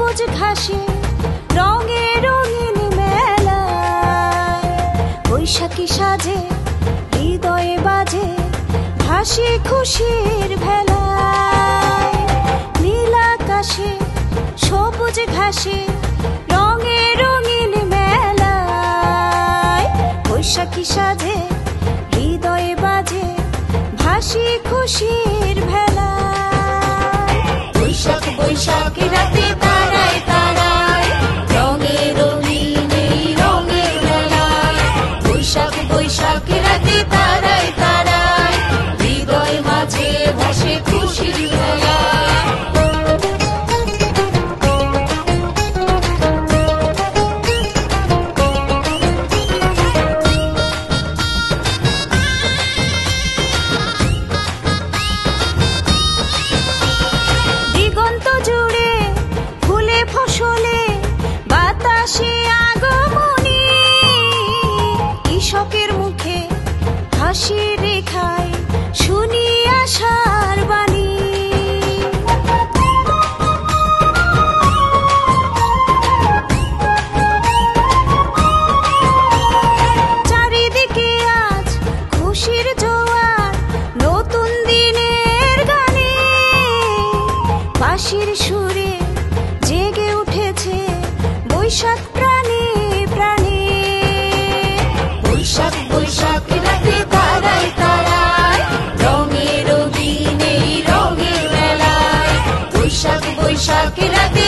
সবুজ ঘাসে রঙে রঙিন মেলা, বৈশাখী সাজে হৃদয়ে বাজে হাসি খুশির ভেলা। নীল আকাশে সবুজ ঘাসে রঙে রঙিন মেলা, বৈশাখী সাজে হৃদয়ে বাজে হাসি খুশির ভেলা। বৈশাখ বৈশাখ রাতে তারায় তারায় রঙে রঙিন এই রঙের মেলায়, বৈশাখ বৈশাখ রাতে তারায় তারায় হৃদয় মাঝে ভাসে খুশির ভেলা। দিগন্ত জুড়ে ফুলে ফসলে বাতাসে আগমনী, কৃষকের মুখে হাসি রেখায় শুনি আশার বাণী। চারিদিকে আজ খুশির জোয়ার নতুন দিনের গানে, বাঁশির সুরে জেগে উঠেছে বৈশাখ প্রাণে প্রাণে। বৈশাখ বৈশাখ রাতে তারায় তারায় রঙে রঙিন এই রঙের মেলায়, বৈশাখ বৈশাখ রাতে